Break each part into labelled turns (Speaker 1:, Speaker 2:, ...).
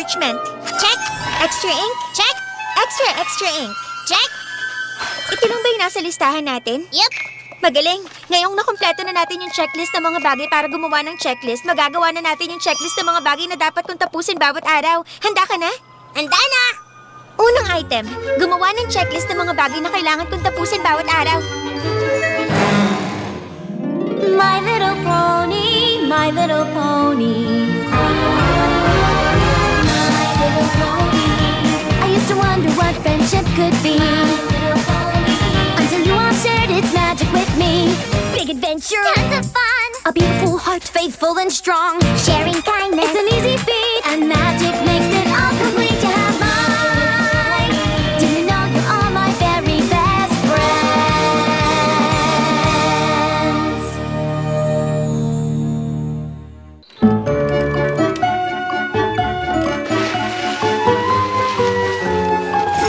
Speaker 1: parchment. Check. Extra ink. Check. Extra ink. Check. Ito lang ba yung nasa listahan natin?
Speaker 2: Yep.
Speaker 1: Magaling. Ngayong nakumpleto na natin yung checklist ng mga bagay para gumawa ng checklist, magagawa na natin yung checklist ng mga bagay na dapat kong tapusin bawat araw. Handa ka na?
Speaker 2: Handa na!
Speaker 1: Unang item, gumawa ng checklist ng mga bagay na kailangan kong tapusin bawat araw.
Speaker 3: My little pony, my little pony. My little pony. I used to wonder what friendship could be. Until you all shared its magic with me. Big adventure, tons of fun. A beautiful heart, faithful and strong. Sharing kindness, it's an easy feat. And magic makes it all complete. You have mine. Do you know you are my very best friends?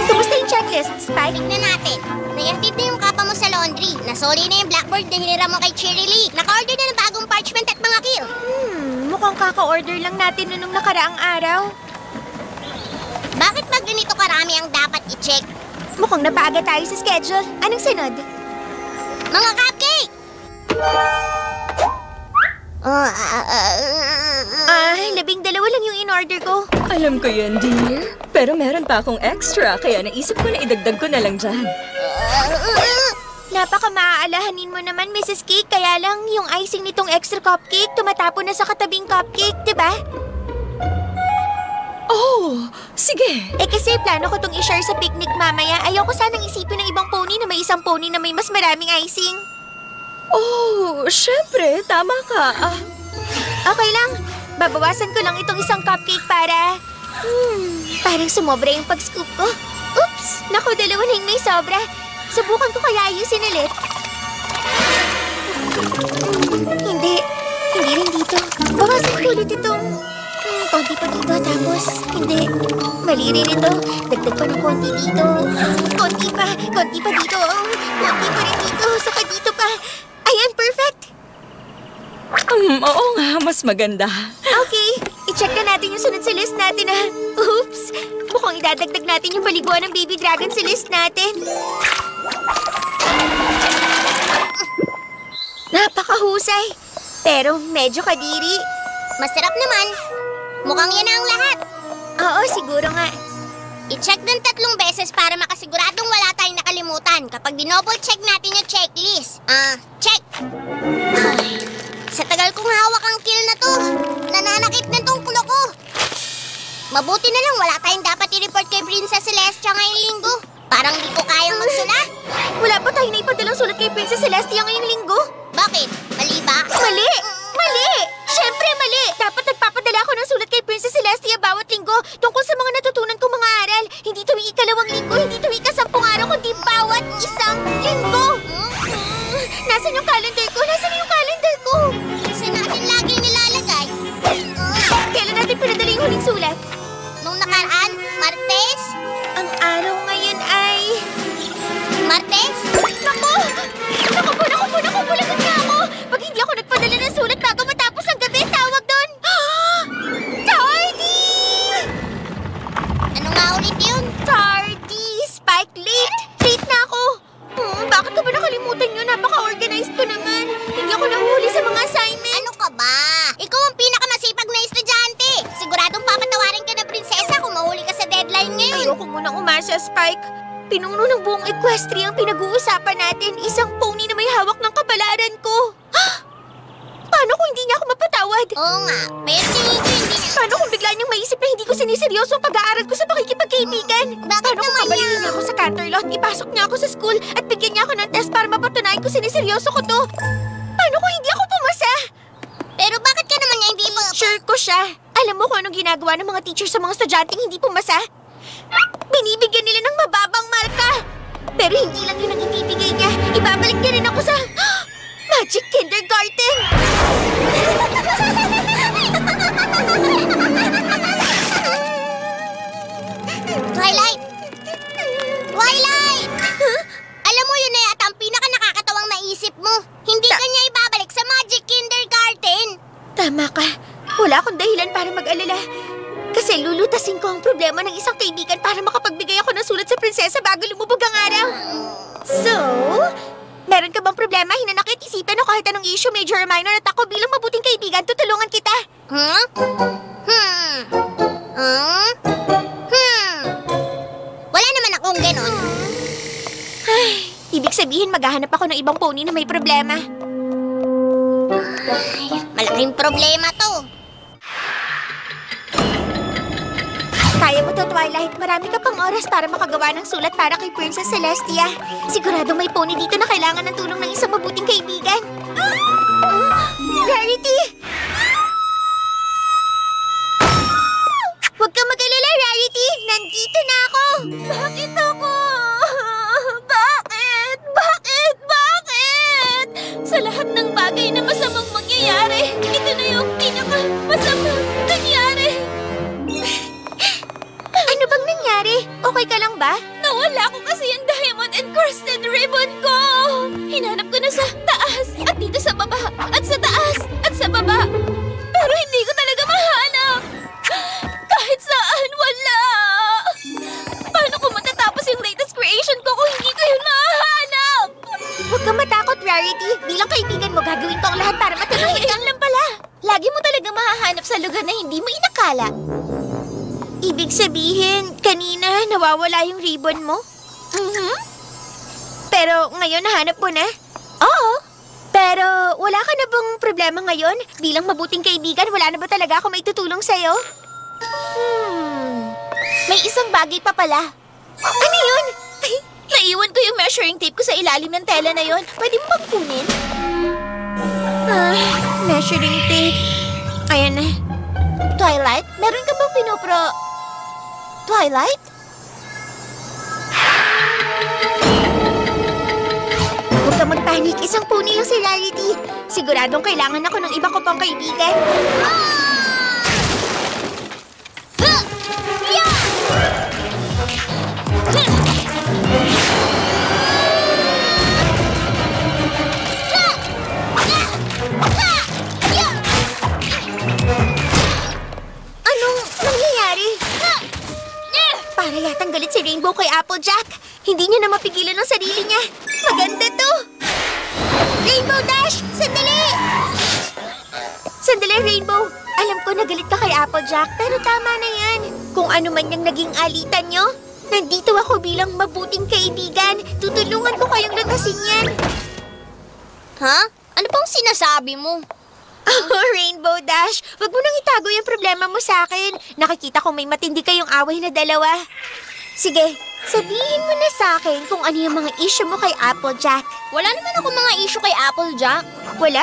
Speaker 1: Kumusta yung checklist, Spike?
Speaker 2: Tignan natin. Naihatid na yung kapa mo sa laundry. Nasoli na yung blackboard na hiniram mo kay Cherry Lee. Naka-order na ng bagong parchment at mga kill.
Speaker 1: Mukhang kaka-order lang natin nung nakaraang araw.
Speaker 2: Bakit ba ganito karami ang dapat i-check?
Speaker 1: Mukhang napaaga tayo sa schedule. Anong sunod?
Speaker 2: Mga cupcake!
Speaker 1: Labing dalawa lang yung in-order ko.
Speaker 4: Alam ko yun, dear. Pero meron pa akong extra, kaya naisip ko na idagdag ko na lang dyan.
Speaker 1: Napaka-maaalahanin mo naman, Mrs. Cake. Kaya lang, yung icing nitong extra cupcake, tumatapon na sa katabing cupcake, diba?
Speaker 4: Oh, sige.
Speaker 1: Kasi plano ko tong i-share sa picnic mamaya. Ayoko sanang isipin ng ibang pony na may isang pony na may mas maraming icing.
Speaker 4: Oh, syempre, tama ka.
Speaker 1: Okay lang. Babawasan ko lang itong isang cupcake para... parang sumobra yung pag-scoop ko. Oops! Naku, dalawa na yung may sobra. Subukan ko kaya ayusin ulit. Hindi rin dito. Bawasan ko ulit itong... konti pa dito, tapos... Hindi. Mali rin ito. Dagdag pa ng konti dito. Konti pa dito. Konti pa rin dito. Saka dito pa. Ayan, perfect!
Speaker 4: Oo nga, mas maganda.
Speaker 1: Okay, i-check na natin yung sunod sa list natin, ha? Oops! Mukhang idadagdag natin yung paliguan ng baby dragon sa list natin. Napakahusay! Pero medyo kadiri.
Speaker 2: Masarap naman. Mukhang yan ang lahat.
Speaker 1: Oo, siguro nga.
Speaker 2: I-check ng 3 beses para makasiguradong wala tayong nakalimutan kapag dinoble-check natin yung checklist. Check! Ay, sa tagal kong hawak ang kill na to, nananakit na tong kulo ko. Mabuti na lang wala tayong dapat i-report kay Princess Celestia ngayong linggo. Parang di ko kayang magsulat.
Speaker 1: Wala pa tayo na ipadalang sulat kay Princess Celestia ngayong linggo.
Speaker 2: Bakit? Mali ba?
Speaker 1: Mali! Mali! Siyempre mali! Dapat nagpapadala ako ng sulat kay Princess Celestia bawat linggo tungkol sa mga natutunan kong mga aral. Hindi tuwing ikalawang linggo, hindi tuwing ika-10 araw, kundi bawat isang linggo! Nasaan yung calendar ko? Nasaan yung calendar ko?
Speaker 2: Saan natin lagi nilalagay?
Speaker 1: Kailan natin pinadala yung huling sulat?
Speaker 2: Nung nakaraan, Martes?
Speaker 1: Ang araw ngayon ay...
Speaker 2: Martes?
Speaker 1: Naku! Naku, lagot na ako! Pag hindi ako nagpadala ng sulat bago matapos ang gabi, tawag doon! Tardy!
Speaker 2: Ano nga ulit yun?
Speaker 1: Tardy! Spike, late! Late na ako! Bakit ko ba nakalimutan yun? Napaka-organized ko naman. Hindi ako nahuhuli sa mga assignment.
Speaker 2: Ano ka ba? Ikaw ang pinakamasipag na estudyante. Siguradong papatawarin ka ng prinsesa kung mahuli ka sa deadline ngayon.
Speaker 1: Ayoko munang umasa, Spike. Pinuno ng buong equestrian ang pinag-uusapan natin. Isang pony na may hawak ng kapalaran ko. Paano kung hindi niya ako mapatawad?
Speaker 2: Oo nga, pero tingin ko hindi niya...
Speaker 1: Paano kung bigla niyang maisip na hindi ko siniseryoso ang pag-aaral ko sa pakikipagkaibigan?
Speaker 2: Bakit
Speaker 1: Paano kung
Speaker 2: naman
Speaker 1: kabalikin
Speaker 2: niya?
Speaker 1: niya ako sa Canterlot, ipasok niya ako sa school at bigyan niya ako ng test para mapatunayan ko siniseryoso ko to? Paano kung hindi ako pumasa?
Speaker 2: Pero bakit ka naman niya hindi pa...
Speaker 1: Teacher ko siya. Alam mo kung anong ginagawa ng mga teacher sa mga estudyanteng hindi pumasa? Binibigyan nila ng mababang marka. Pero hindi lang yun ang ibibigay niya. Ibabalik niya rin ako sa... Magic Kindergarten!
Speaker 2: Twilight! Twilight! Alam mo yun na yata ang pinaka-nakakatawang naisip mo. Hindi ka niya ibabalik sa Magic Kindergarten.
Speaker 1: Tama ka. Wala akong dahilan para mag-alala. Kasi Kasi lulutasin ko ang problema ng isang kaibigan para makapagbigay ako ng sulat sa prinsesa bago lumubog ang araw. So, meron ka bang problema? Hinanakit isipin o kahit anong issue, Major or minor, at ako bilang mabuting kaibigan, tutulungan kita.
Speaker 2: Wala naman akong ganon.
Speaker 1: Ay, ibig sabihin maghahanap ako ng ibang pony na may problema.
Speaker 2: Malaking problema to.
Speaker 1: Kaya mo to, Twilight. Marami ka pang oras para makagawa ng sulat para kay Princess Celestia. Siguradong may pony dito na kailangan ng tulong ng isang mabuting kaibigan. Rarity! Huwag kang mag-alala, Rarity! Nandito na ako! Bakit ako? Bakit? Bakit? Bakit? Sa lahat ng bagay na masamang mangyayari, ito na yung pinaka-masamang nangyari. Ano bang nangyari? Okay ka lang ba? Nawala ko kasi yung diamond encrusted ribbon ko! Hinanap ko na sa taas at dito sa baba at sa taas at sa baba. Pero hindi ko talaga mahanap. Kahit saan, wala. Paano ko matatapos yung latest creation ko kung hindi ko yun mahanap? Huwag kang matakot, Rarity. Bilang kaibigan mo, gagawin ko ang lahat para matulungan ka lang pala. Lagi mo talaga mahahanap sa lugar na hindi mo inakala. Ibig sabihin, kanina nawawala yung ribbon mo? Pero ngayon nahanap mo na? Oo. Pero wala ka na bang problema ngayon? Bilang mabuting kaibigan, wala na ba talaga ako may tutulong sa'yo? May isang bagay pa pala. Ano yun? Naiwan ko yung measuring tape ko sa ilalim ng tela na yun. Pwede mo bang kunin? Measuring tape. Ayan na. Twilight, meron ka bang Twilight? Huwag ka magpanik. Isang pony lang si Rarity. Siguradong kailangan ako ng iba ko pang kaibigan. Anong nangyayari? Para yatang galit si Rainbow kay Applejack. Hindi niya na mapigilan ang sarili niya. Maganda to! Rainbow Dash! Sandali! Sandali, Rainbow. Alam ko na galit ka kay Applejack, pero tama na yan. Kung ano man yung naging alitan niyo, nandito ako bilang mabuting kaibigan. Tutulungan ko kayong lutasin yan.
Speaker 2: Ha? Ano bang sinasabi mo?
Speaker 1: Oh, Rainbow Dash, wag mo nang itago yung problema mo sa akin. Nakikita ko may matindi kayong away na dalawa. Sige, sabihin mo na sa akin kung ano yung mga issue mo kay Applejack.
Speaker 2: Wala naman ako mga issue kay Applejack.
Speaker 1: Wala?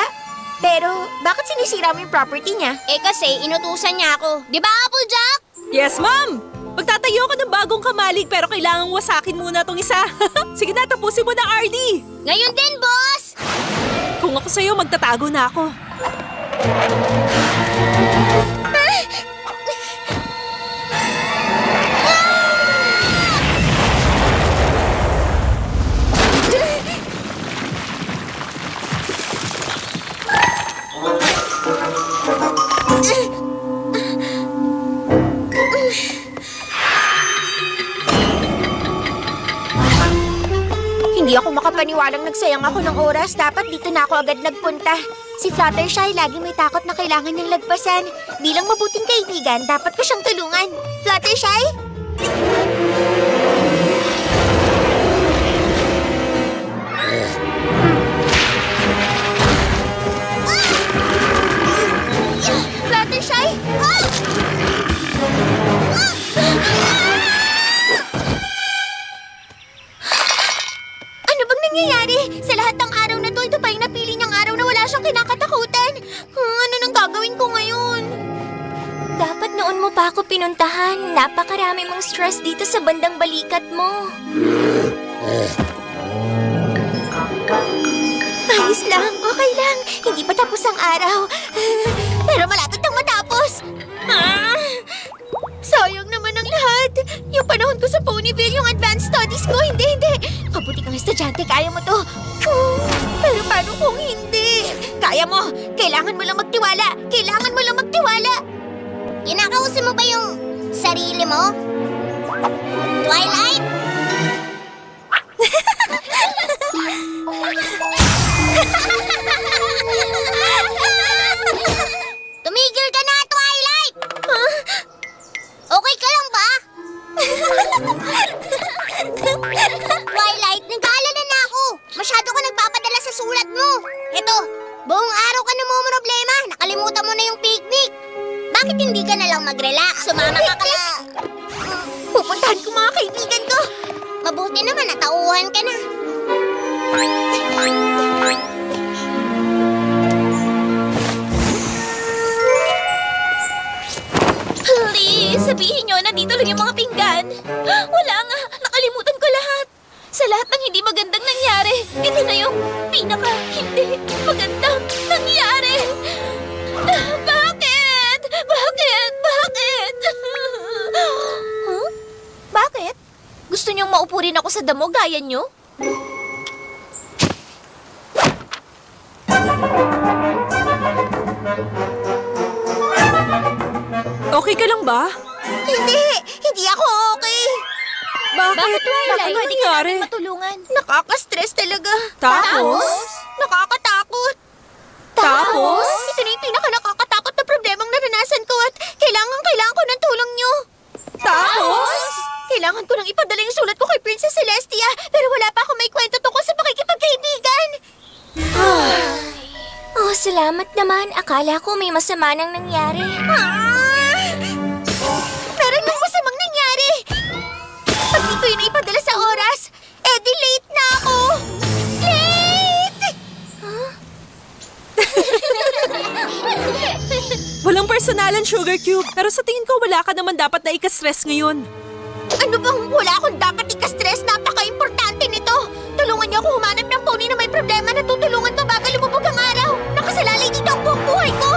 Speaker 1: Pero bakit sinisira mo yung property niya?
Speaker 2: Eh kasi inutusan niya ako. Di ba, Applejack?
Speaker 5: Yes, Ma'am! Magtatayo ka ng bagong kamalig pero kailangan wasakin muna tong isa. Sige na, tapusin mo na, RD!
Speaker 2: Ngayon din, boss!
Speaker 5: Kung ako sa'yo, magtatago na ako.
Speaker 1: Hindi ako makapaniwalang nagsayang ako ng oras. Dapat dito na ako agad nagpunta. Si Fluttershy lagi may takot na kailangan niyang lagpasan. Bilang mabuting kaibigan, dapat ko siyang tulungan. Fluttershy? Fluttershy? Ano bang nangyayari? Sa lahat ng araw na to, ito pa yung napili niyang araw na wala siyang kinakatakutan. Ano nang gagawin ko ngayon? Dapat noon mo pa ako pinuntahan. Napakarami mong stress dito sa bandang balikat mo. Ayos lang, okay lang. Hindi pa tapos ang araw. Pero malapit nang matapos. Sayang naman ang lahat. Yung panahon ko sa Ponyville, yung advanced studies ko, hindi. Mabuti kang estudyante, kaya mo to. Pero paano kung hindi? Kaya mo. Kailangan mo lang magtiwala.
Speaker 2: Kinakausap mo ba yung sarili mo? Twilight? Tumigil ka na, Twilight! Okay ka lang ba? Twilight, nag-aalala na ako. Masyado ka nagpapadala sa sulat mo. Eto, buong araw ka namumroblema. Nakalimutan mo na yung picnic. Bakit hindi ka na lang mag-relax? Sumama ka kaya...
Speaker 1: Pupuntahan ko mga kaibigan ko.
Speaker 2: Mabuti naman, natauhan ka na.
Speaker 3: Please, sabihin nyo, nandito lang yung mga pinggan. Wala nga, nakalimutan ko lahat. Sa lahat ng hindi magandang nangyari, ito na yung pinaka-hindi magandang nangyari. Bakit? Bakit? Bakit? Huh? Bakit? Gusto niyong maupo rin ako sa damo gaya niyo?
Speaker 5: Okay ka lang ba?
Speaker 1: Hindi ako okay.
Speaker 5: Bakit?
Speaker 3: Twilight?
Speaker 5: Bakit nangyari?
Speaker 3: Matulungan.
Speaker 1: Nakaka-stress talaga.
Speaker 5: Tapos?
Speaker 1: Nakakatakot.
Speaker 5: Tapos?
Speaker 1: Ito na yung pinaka-nakakatakot na problemang naranasan ko at kailangan ko ng tulong niyo.
Speaker 5: Tapos?
Speaker 1: Kailangan ko nang ipadala yung sulat ko kay Princess Celestia pero wala pa akong may kwento tungkol sa pakikipagkaibigan.
Speaker 3: Oh, salamat naman. Akala ko may masama nang nangyari.
Speaker 1: Meron nang masamang nangyari. Pag di ko yun ipadala sa oras, di late na ako. Late!
Speaker 5: Walang personalan, Sugar Cube. Pero sa tingin ko, wala ka naman dapat na ika-stress ngayon.
Speaker 1: Ano bang wala akong dapat ika-stress? Napaka-importante nito. Tulungan niyo ako humanap ng pony na may problema na tutulungan ka bago lumubog ang araw. Nakasalalay dito ang buong buhay ko.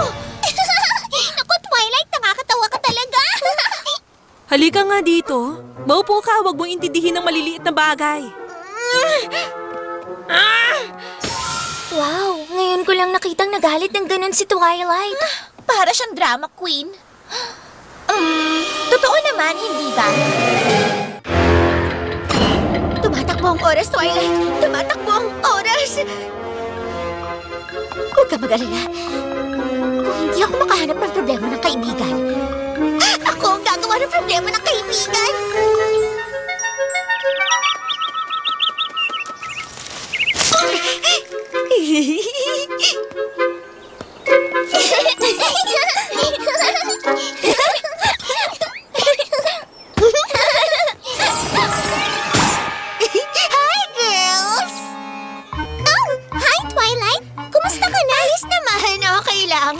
Speaker 2: Naku, Twilight, nakakatawa ka talaga.
Speaker 5: Halika nga dito. Maupo ka, huwag mong intindihin ng maliliit na bagay.
Speaker 3: Wow, ngayon ko lang nakitang nagalit ng ganun si Twilight. Para siyang drama queen.
Speaker 1: Totoo naman, hindi ba? Tumatakbo ang oras, Twilight. Tumatakbo ang oras. Huwag ka mag-alala. Kung hindi ako makahanap ng problema ng kaibigan, ako ang gagawa ng problema ng kaibigan. Hi, girls!
Speaker 2: Oh, hi, Twilight. Kumusta ka na?
Speaker 1: Ayos naman, okay lang.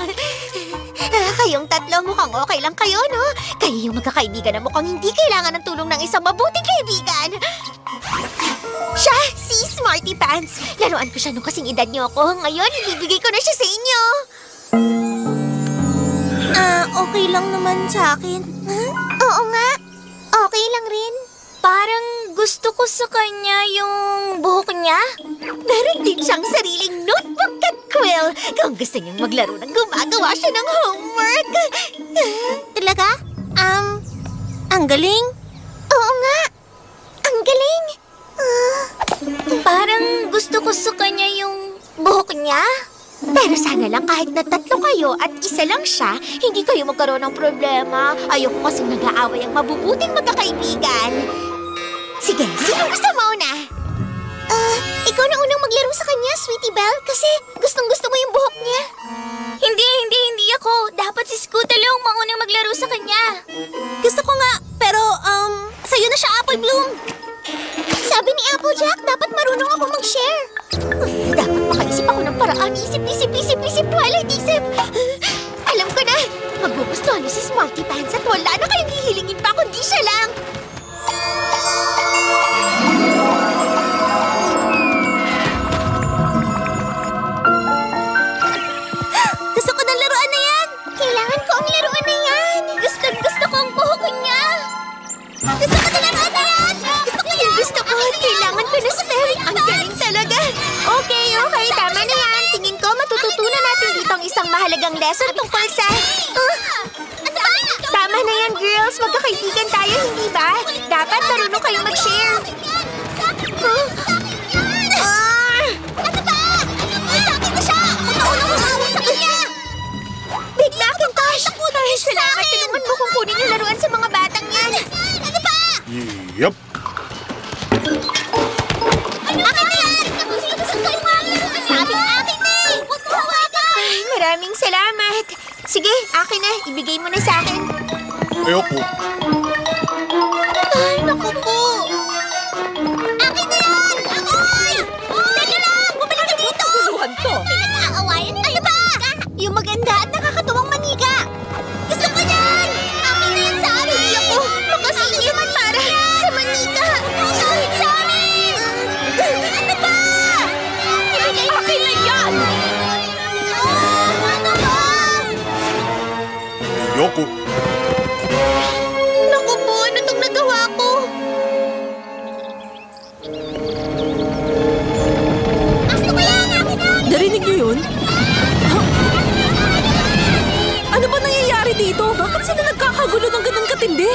Speaker 1: Kayong tatlo mukhang okay lang kayo, no? Kayo yung magkakaibigan na mukhang hindi kailangan ng tulong ng isang mabuting kaibigan. Siya, si Smarty Pants. Laruan ko siya nung kasing edad niyo ako. Ngayon, ibibigay ko na siya sa inyo.
Speaker 2: Okay lang naman sa akin. Oo nga, okay lang rin.
Speaker 3: Parang gusto ko sa kanya yung buhok niya.
Speaker 1: Meron din siyang sariling notebook at quill. Kung gusto niyong maglaro ng gumagawa siya ng homework.
Speaker 2: Talaga? Ang galing. Oo nga, ang galing.
Speaker 3: Parang gusto ko sa kanya yung buhok niya.
Speaker 1: Pero sana lang kahit na tatlo kayo at isa lang siya, hindi kayo magkaroon ng problema. Ayoko kasing nag-aaway ang mabubuting magkakaibigan. Sige, sino gusto mauna?
Speaker 2: Ikaw na unang maglaro sa kanya, Sweetie Belle, kasi gustong-gusto mo yung buhok niya.
Speaker 3: Hindi ako. Dapat si Scootaloo ang maunang maglaro sa kanya.
Speaker 2: Gusto ko nga, pero, sa'yo na siya, Apple Bloom. Sabi ni Applejack, dapat marunong ako mag-share.
Speaker 1: Dapat makaisip ako ng paraan. Isip, Twilight, isip. Alam ko na. Magugustuhan niyo si Smarty Pants at wala na kayong hihilingin pa kundi siya lang.
Speaker 2: Gusto ko ng laruan na yan. Kailangan ko ang laruan na yan.
Speaker 3: Gusto ko ang buhok niya.
Speaker 2: Gusto ko ng laruan na yan. Gusto ko yan.
Speaker 1: Gusto ko. Kailangan ko na spell. Ang galing talaga. Okay, tama na yan. Tingin ko matututunan natin dito ang isang mahalagang lesson tungkol sa...
Speaker 2: Ano ba?
Speaker 1: Tama na yan, girls. Magkakaibigan tayo, hindi ba? Dapat marunong kayong mag-share. Huh?
Speaker 2: Ano ba? Sa akin na siya! Ako naunang humawak sa kanya!
Speaker 1: Big Macintosh! Dahil salamat, tulungan mo kung kunin yung laruan sa mga batang yan.
Speaker 2: Ano ba?
Speaker 6: Yup.
Speaker 2: Akin na yan! Gusto ko yung mga laruan. Sabi ng akin na eh! Huwag mo hawakan!
Speaker 1: Ay, maraming salamat. Sige, akin na. Ibigay mo na sa akin.
Speaker 6: Ayoko.
Speaker 1: Ay, naku po.
Speaker 2: Akin na yan! Akoy! Teka lang! Bumalik ka dito!
Speaker 5: Kuluhan to.
Speaker 2: Pinag-aawayan? Ano ba? Yung maganda at nakakatuwang manika! Gusto ko yan! Akin na yan sa akin!
Speaker 1: Hindi ako makasingit para sa manika.
Speaker 2: Ay, sa akin! Ano ba?
Speaker 5: Akin na yan!
Speaker 2: Ano ba?
Speaker 6: Ayoko.
Speaker 1: Naku po, ano tong nagawa ko?
Speaker 2: Gusto ko yan! Akin na!
Speaker 5: Narinig niyo yun? Ano ba nangyayari dito? Bakit sila nagkakagulo ng ganun katindi?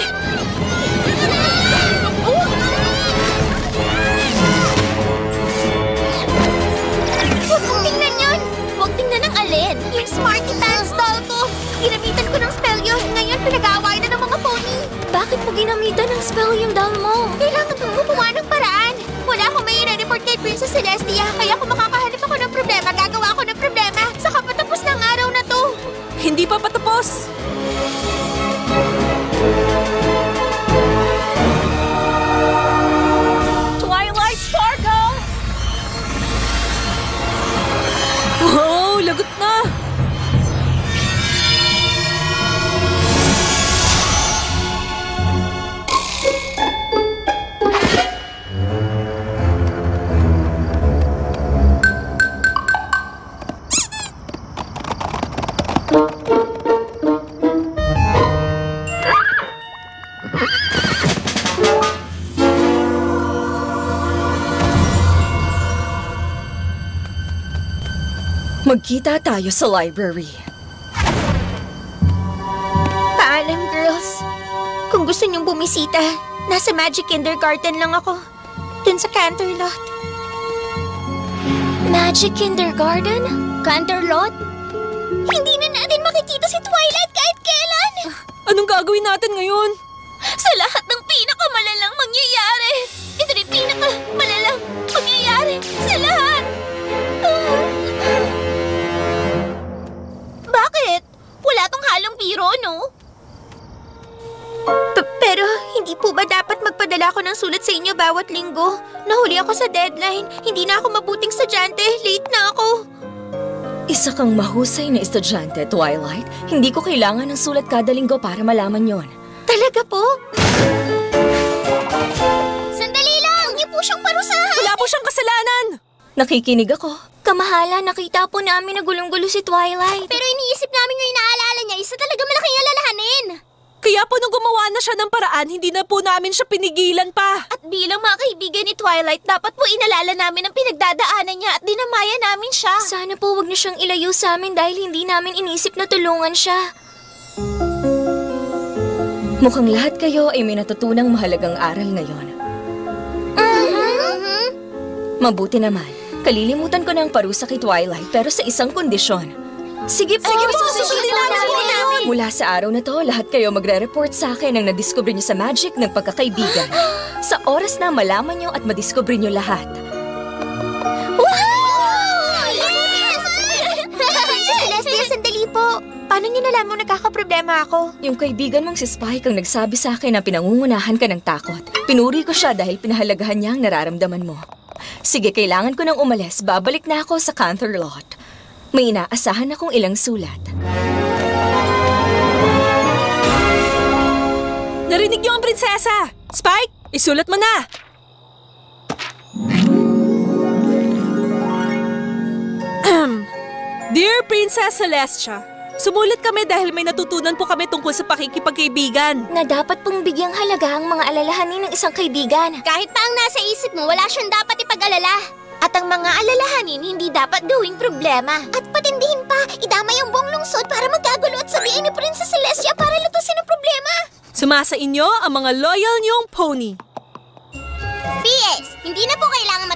Speaker 1: Huwag mong tingnan yun. Huwag tingnan ng alin. Yung Smarty Pants doll ko. Ginamitan ko ng spell yun. Ngayon, pinag-aaway na ng mga pony. Bakit mo ginamitan ng spell yung doll mo? Kailangan kong gumawa ng paraan. Wala akong may i-report kay Princess Celestia. Kaya kung makakahanap ako ng problema, gagawa ako ng problema. Saka patapos ng araw na to.
Speaker 5: Hindi pa patapos.
Speaker 4: Twilight Sparkle!
Speaker 5: Wow, lagot na.
Speaker 4: Magkita tayo sa library.
Speaker 1: Paalam, girls. Kung gusto niyong bumisita, nasa Magic Kindergarten lang ako. Dun sa Canterlot. Magic Kindergarten? Canterlot? Hindi na natin makikita si Twilight kahit kailan!
Speaker 5: Anong gagawin natin ngayon?
Speaker 1: Sa lahat ng pinakamalalang mangyayari! Ito rin pinakamalalang mangyayari sa lahat! Bakit? Wala tong halong biro, no? Pero hindi po ba dapat magpadala ko ng sulat sa inyo bawat linggo? Nahuli ako sa deadline. Hindi na ako mabuting estudyante. Late na ako.
Speaker 4: Isa kang mahusay na estudyante, Twilight. Hindi ko kailangan ng sulat kada linggo para malaman yon.
Speaker 1: Talaga po?
Speaker 2: Sandali lang! Huwag niyo po siyang parusahan!
Speaker 5: Wala po siyang kasalanan.
Speaker 4: Nakikinig ako.
Speaker 1: Kamahala, nakita po namin na gulong-gulo si Twilight.
Speaker 2: Pero iniisip namin yung inaalala niya, isa talaga malaking alalahanin.
Speaker 5: Kaya po nung gumawa na siya ng paraan, hindi na po namin siya pinigilan pa.
Speaker 1: At bilang mga kaibigan ni Twilight, dapat po inalala namin ang pinagdadaanan niya at dinamaya namin siya. Sana po wag niyo siyang ilayo sa amin dahil hindi namin inisip na tulungan siya.
Speaker 4: Mukhang lahat kayo ay may natutunang mahalagang aral ngayon. Mabuti naman. Kalilimutan ko na ang parusa kay Twilight pero sa isang kondisyon. Sige po,
Speaker 5: susundin namin.
Speaker 4: Mula sa araw na to, lahat kayo magre-report sa akin ang nadiskubre niyo sa magic ng pagkakaibigan. Sa oras na malaman niyo at madiskubre niyo lahat.
Speaker 1: Celestia, sandali po. Paano niyo nalaman nagkakaproblema ako?
Speaker 4: Yung kaibigan mong si Spike ang nagsabi sa akin na pinangungunahan ka ng takot. Pinuri ko siya dahil pinahalagahan niya ang nararamdaman mo. Sige, kailangan ko nang umalis. Babalik na ako sa Canterlot. May inaasahan akong ilang sulat.
Speaker 5: Narinig niyo ang prinsesa. Spike, isulat mo na. Dear Princess Celestia, sumulat kami dahil may natutunan po kami tungkol sa pakikipagkaibigan.
Speaker 1: Na dapat pong bigyang halaga ang mga alalahanin ng isang kaibigan.
Speaker 2: Kahit pa ang nasa isip mo, wala siyang dapat ipag-alala.
Speaker 1: At ang mga alalahanin hindi dapat gawing problema.
Speaker 2: At patindihin pa, idama yung buong lungsod para magkagulo at
Speaker 1: at sabihin ni Princess Celestia para lutusin ang problema.
Speaker 5: Sumasa inyo ang mga loyal niyong pony.
Speaker 2: PS, hindi na po kailangan